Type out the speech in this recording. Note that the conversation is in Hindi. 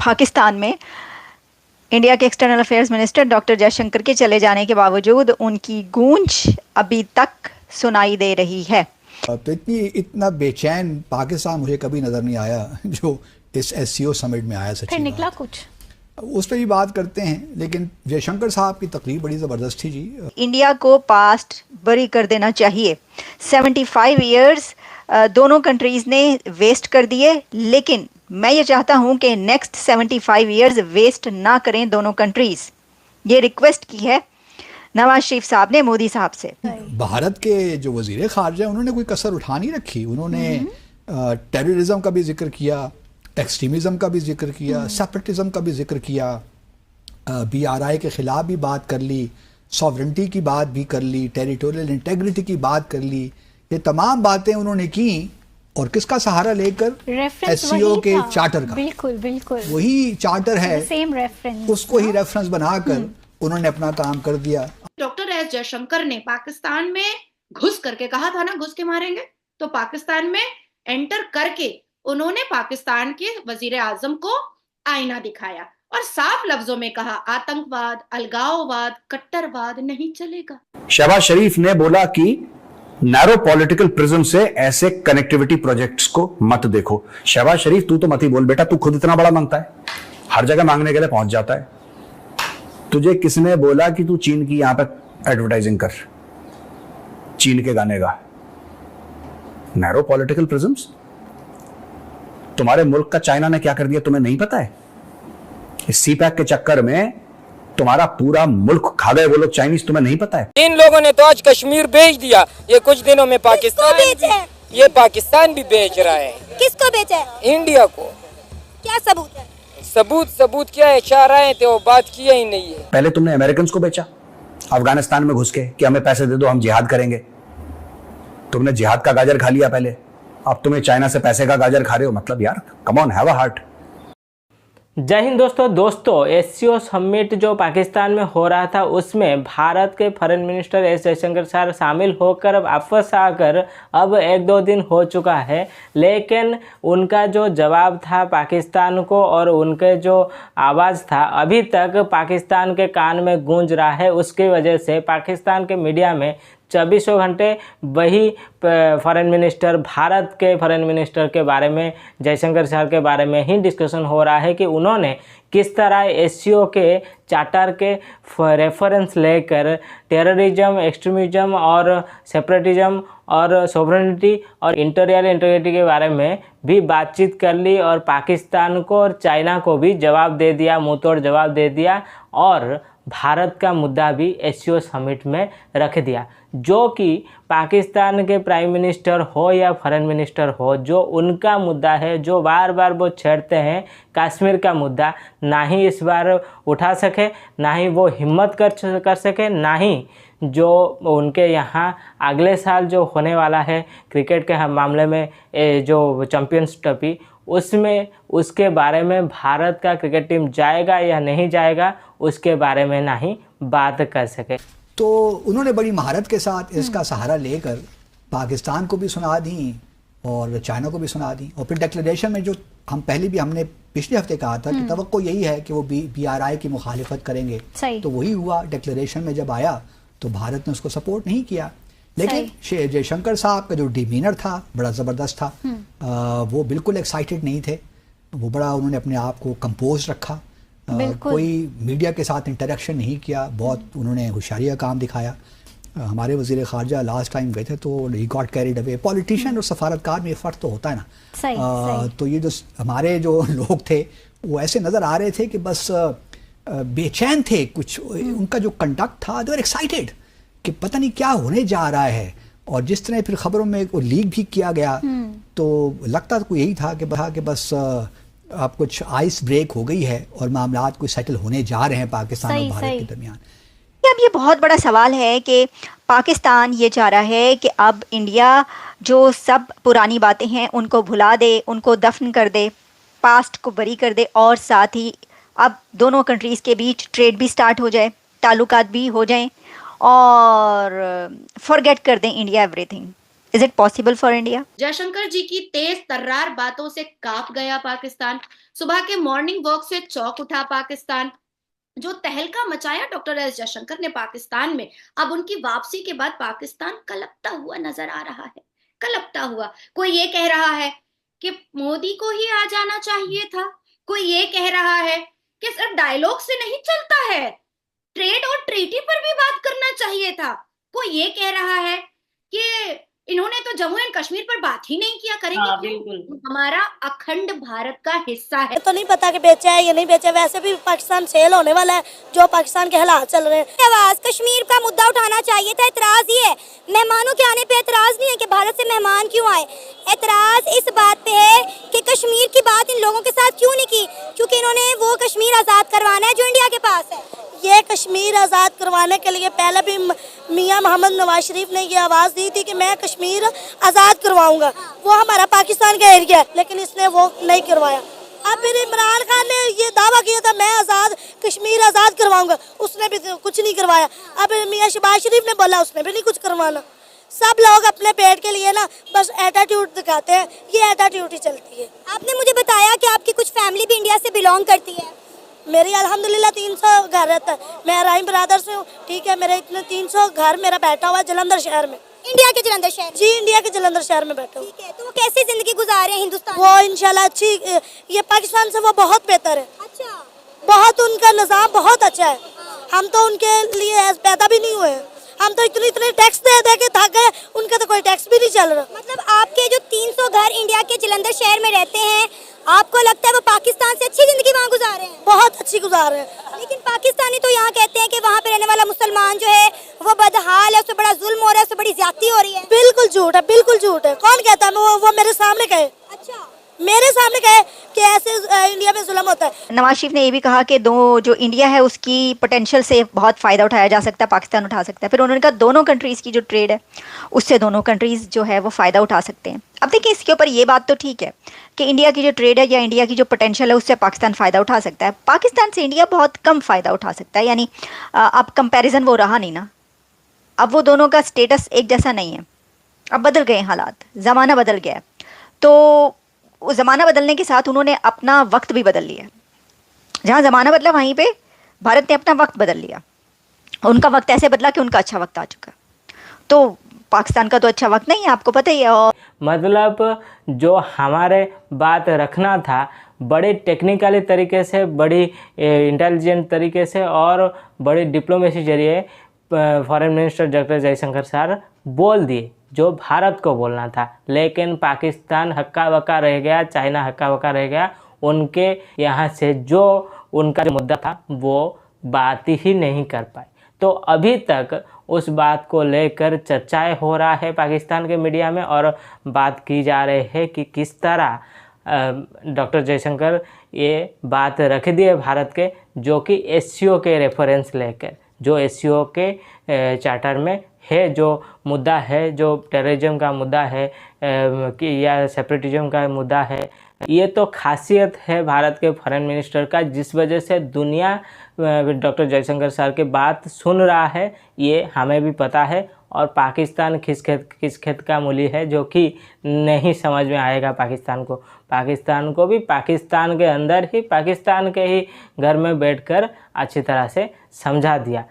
पाकिस्तान में इंडिया के external affairs minister doctor Jaishankar के चले जाने के बावजूद उनकी गूंज अभी तक सुनाई दे रही है। तो इतना बेचैन पाकिस्तान मुझे कभी नजर नहीं आया जो इस एससीओ समिट में आया। सच्ची फिर निकला कुछ उस पर भी बात करते हैं, लेकिन जयशंकर साहब की तकरीर बड़ी ज़बरदस्त थी जी। इंडिया को पास्ट बरी कर देना चाहिए। 75 इयर्स दोनों कंट्रीज ने वेस्ट कर दिए, लेकिन मैं ये चाहता हूं कि नेक्स्ट 75 इयर्स वेस्ट ना करें दोनों कंट्रीज। ये रिक्वेस्ट की है नवाज शरीफ साहब ने मोदी साहब से। भारत के जो वजीर खारजा उन्होंने कोई कसर उठा नहीं रखी। उन्होंने टेररिज्म का भी जिक्र किया, एक्सट्रीमिज्म का भी जिक्र किया, सेपरेटिज्म का भी जिक्र किया, BRI के ख़िलाफ़ भी बात कर ली, सॉवरेंटी की बात भी कर ली, टेरिटोरियल इंटेग्रिटी की बात कर ली। ये तमाम बातें उन्होंने की, और किसका सहारा लेकर? एससीओ के चार्टर का। बिल्कुल बिल्कुल वही चार्टर है, सेम रेफरेंस, उसको ही रेफरेंस बनाकर उन्होंने अपना काम कर दिया। डॉक्टर एस जयशंकर ने पाकिस्तान में घुस करके कहा था ना, घुस के मारेंगे, तो पाकिस्तान में एंटर करके उन्होंने पाकिस्तान के वजीर आजम को आईना दिखाया और साफ लफ्जों में कहा, आतंकवाद, अलगाववाद, कट्टरवाद नहीं चलेगा। शहबाज शरीफ ने बोला कि नैरो पॉलिटिकल प्रिज्म से ऐसे कनेक्टिविटी प्रोजेक्ट्स को मत देखो। शहबाज शरीफ तू तो मत ही बोल बेटा, तू खुद इतना बड़ा मांगता है, हर जगह मांगने के लिए पहुंच जाता है। तुझे किसने बोला कि तू चीन की यहां पर एडवर्टाइजिंग कर, चीन के गाने गा? नैरो पॉलिटिकल प्रिज्म्स, तुम्हारे मुल्क का चाइना ने क्या कर दिया तुम्हें नहीं पता है? इस सीपैक के चक्कर में तुम्हारा पूरा मुल्क खा गए वो लोग चाइनीज, तुम्हें नहीं पता है? इन लोगों ने तो आज कश्मीर बेच दिया, ये कुछ दिनों में पाकिस्तान ये पाकिस्तान भी बेच रहा है। किसको बेचा है? इंडिया को। क्या सबूत है? सबूत क्या है? इशारा थे, वो बात किया ही नहीं है। पहले तुमने अमेरिकन को बेचा अफगानिस्तान में घुस के कि हमें पैसे दे दो हम जिहाद करेंगे। तुमने जिहाद का गाजर खा लिया पहले, अब तुम्हें चाइना से पैसे का गाजर खा रहे हो। मतलब यार, come on, have a heart. जय हिंद दोस्तों एससीओ समिट जो पाकिस्तान में हो रहा था उसमें भारत के foreign minister S Jaishankar sir शामिल होकर अब वापस आकर अब 1-2 दिन हो चुका है, लेकिन उनका जो जवाब था पाकिस्तान को और उनके जो आवाज़ था अभी तक पाकिस्तान के कान में गूंज रहा है। उसकी वजह से पाकिस्तान के मीडिया में 24 घंटे वही फॉरेन मिनिस्टर, भारत के फॉरेन मिनिस्टर के बारे में, जयशंकर सर के बारे में ही डिस्कशन हो रहा है कि उन्होंने किस तरह एससीओ के चार्टर के रेफरेंस लेकर टेररिज्म, एक्सट्रीमिज्म और सेपरेटिज्म और सोवरेनिटी और इंटीरियर इंटीग्रिटी के बारे में भी बातचीत कर ली और पाकिस्तान को और चाइना को भी जवाब दे दिया, मुंहतोड़ जवाब दे दिया और भारत का मुद्दा भी एससीओ समिट में रख दिया। जो कि पाकिस्तान के प्राइम मिनिस्टर हो या फॉरेन मिनिस्टर हो, जो उनका मुद्दा है, जो बार बार वो छेड़ते हैं कश्मीर का मुद्दा, ना ही इस बार उठा सके, ना ही वो हिम्मत कर सके, ना ही जो उनके यहाँ अगले साल जो होने वाला है क्रिकेट के मामले में जो चैंपियंस ट्रॉफी, उसमें उसके बारे में भारत का क्रिकेट टीम जाएगा या नहीं जाएगा उसके बारे में ना ही बात कर सके। तो उन्होंने बड़ी महारत के साथ इसका सहारा लेकर पाकिस्तान को भी सुना दी और चाइना को भी सुना दी। और फिर डिक्लेरेशन में जो हमने पिछले हफ्ते कहा था कि तवक्को यही है कि वो BRI की मुखालिफत करेंगे, तो वही हुआ। डिक्लेरेशन में जब आया तो भारत ने उसको सपोर्ट नहीं किया, लेकिन जयशंकर साहब का जो डिमीनर था बड़ा ज़बरदस्त था। वो बिल्कुल एक्साइटेड नहीं थे, वो बड़ा उन्होंने अपने आप को कंपोज रखा, कोई मीडिया के साथ इंटरेक्शन नहीं किया, बहुत उन्होंने होशियारी का काम दिखाया। हमारे वज़ीर ख़ारजा लास्ट टाइम गए थे तो he got carried away. Politician और सफारतकार में फ़र्क तो होता है ना। तो ये जो हमारे जो लोग थे वो ऐसे नज़र आ रहे थे कि बस बेचैन थे कुछ। उनका जो कंडक्ट था, दे वर एक्साइटेड कि पता नहीं क्या होने जा रहा है। और जिस तरह फिर खबरों में लीक भी किया गया तो लगता तो यही था कि बस अब कुछ आइस ब्रेक हो गई है और मामलात कोई सेटल होने जा रहे हैं पाकिस्तान और भारत के दरमियान। अब ये बहुत बड़ा सवाल है कि पाकिस्तान ये चाह रहा है कि अब इंडिया जो सब पुरानी बातें हैं उनको भुला दे, उनको दफन कर दे, पास्ट को बरी कर दे और साथ ही अब दोनों कंट्रीज़ के बीच ट्रेड भी स्टार्ट हो जाए, ताल्लुकात भी हो जाएं और फॉरगेट कर दें India everything. Is it possible for India? Jaishankar ji की तेज तर्रार बातों से कांप गया पाकिस्तान। सुबह के मॉर्निंग वॉक से चौंक उठा पाकिस्तान। जो तहलका मचाया डॉक्टर एस जयशंकर ने पाकिस्तान में, अब उनकी वापसी के बाद पाकिस्तान कलपता हुआ नजर आ रहा है, कलपता हुआ। कोई ये कह रहा है कि मोदी को ही आ जाना चाहिए था, कोई ये कह रहा है कि सिर्फ डायलॉग से नहीं चलता है, ट्रेड और ट्रीटी पर भी बात करना चाहिए था। कोई ये कह रहा है कि इन्होंने तो जम्मू एंड कश्मीर पर बात ही नहीं किया, करेंगे हाँ, क्यों? बिल्कुल। हमारा अखंड भारत का हिस्सा है। तो नहीं पता कि बेचा है या नहीं बेचा, वैसे भी पाकिस्तान सेल होने वाला है, जो पाकिस्तान के हालात चल रहे हैं। आवाज कश्मीर का मुद्दा उठाना चाहिए था। एतराज ये है, मेहमानों के आने पे एतराज नहीं है कि भारत से मेहमान क्यों आए, एतराज इस बात पे है कि कश्मीर की बात इन लोगों के साथ क्यों नहीं की, क्योंकि इन्होंने वो कश्मीर आजाद करवाना है जो इंडिया के पास है। ये कश्मीर आज़ाद करवाने के लिए पहले भी मियां मोहम्मद नवाज शरीफ ने ये आवाज़ दी थी कि मैं कश्मीर आज़ाद करवाऊंगा, वो हमारा पाकिस्तान का एरिया है, लेकिन इसने वो नहीं करवाया। अब फिर इमरान खान ने ये दावा किया था मैं कश्मीर आज़ाद करवाऊंगा, उसने भी कुछ नहीं करवाया। अब मियां शहबाज शरीफ ने बोला, उसने भी नहीं कुछ करवाना। सब लोग अपने पेट के लिए ना बस एटीट्यूड दिखाते हैं, ये एटीट्यूड ही चलती है। आपने मुझे बताया कि आपकी कुछ फैमिली भी इंडिया से बिलोंग करती है। मेरी अल्हम्दुलिल्लाह 300 घर रहता है, मैं राइम ब्रदर से हूँ, ठीक है। मेरे इतने 300 घर मेरा बैठा हुआ है जलंधर शहर में। इंडिया के जलंधर शहर? जी, इंडिया के जलंधर शहर में बैठा हूँ। ठीक है, तो वो कैसी जिंदगी गुजार रहे हैं हिंदुस्तान? वो इंशाल्लाह अच्छी, ये पाकिस्तान से वो बहुत बेहतर है। अच्छा, बहुत उनका निज़ाम बहुत अच्छा है। हम तो उनके लिए पैदा भी नहीं हुए हैं, हम तो इतने टैक्स दे दे के थक गए, उनका तो कोई टैक्स भी नहीं चल रहा। मतलब आपके जो 300 घर इंडिया के जलंधर शहर में रहते हैं, आपको लगता है वो पाकिस्तान से अच्छी जिंदगी वहाँ गुजार रहे हैं? बहुत अच्छी गुजार रहे हैं। लेकिन पाकिस्तानी तो यहाँ कहते हैं कि वहाँ पे रहने वाला मुसलमान जो है वो बदहाल है, उससे बड़ा जुल्म हो रहा है, उससे बड़ी ज्यादती हो रही है। बिल्कुल झूठ है, बिल्कुल झूठ है। कौन कहता है? वो मेरे सामने कहे। अच्छा, मेरे सामने कहे कि ऐसे इंडिया में जुल्म होता है। नवाज शरीफ ने ये भी कहा कि जो इंडिया है उसकी पोटेंशियल से बहुत फ़ायदा उठाया जा सकता है, पाकिस्तान उठा सकता है। फिर उन्होंने कहा दोनों कंट्रीज़ की जो ट्रेड है उससे दोनों कंट्रीज़ जो है वो फ़ायदा उठा सकते हैं। अब देखिए, इसके ऊपर ये बात तो ठीक है कि इंडिया की जो ट्रेड है या इंडिया की जो पोटेंशियल है उससे पाकिस्तान फ़ायदा उठा सकता है। पाकिस्तान से इंडिया बहुत कम फ़ायदा उठा सकता है, यानी अब कंपैरिजन वो रहा नहीं ना। अब वो दोनों का स्टेटस एक जैसा नहीं है, अब बदल गए हालात, ज़माना बदल गया है। तो उस ज़माना बदलने के साथ उन्होंने अपना वक्त भी बदल लिया। जहाँ ज़माना बदला वहीं पे भारत ने अपना वक्त बदल लिया। उनका वक्त ऐसे बदला कि उनका अच्छा वक्त आ चुका। तो पाकिस्तान का तो अच्छा वक्त नहीं है, आपको पता ही है। और मतलब जो हमारे बात रखना था बड़े टेक्निकली तरीके से, बड़ी इंटेलिजेंट तरीके से और बड़ी डिप्लोमेसी जरिए foreign minister doctor Jaishankar sir बोल दिए जो भारत को बोलना था, लेकिन पाकिस्तान हक्का बक्का रह गया, चाइना हक्का बक्का रह गया। उनके यहाँ से जो उनका जो मुद्दा था वो बात ही नहीं कर पाए। तो अभी तक उस बात को लेकर चर्चाएं हो रहा है पाकिस्तान के मीडिया में, और बात की जा रही है कि किस तरह डॉक्टर जयशंकर ये बात रख दिए भारत के, जो कि एससीओ के रेफरेंस लेकर, जो एससीओ के चार्टर में है, जो मुद्दा है, जो टेररिज्म का मुद्दा है कि या सेपरेटिज्म का मुद्दा है। ये तो खासियत है भारत के फॉरेन मिनिस्टर का, जिस वजह से दुनिया डॉक्टर जयशंकर सर की बात सुन रहा है, ये हमें भी पता है। और पाकिस्तान किस खेत का मूली है, जो कि नहीं समझ में आएगा पाकिस्तान को। पाकिस्तान को भी पाकिस्तान के अंदर ही, पाकिस्तान के ही घर में बैठकर अच्छी तरह से समझा दिया।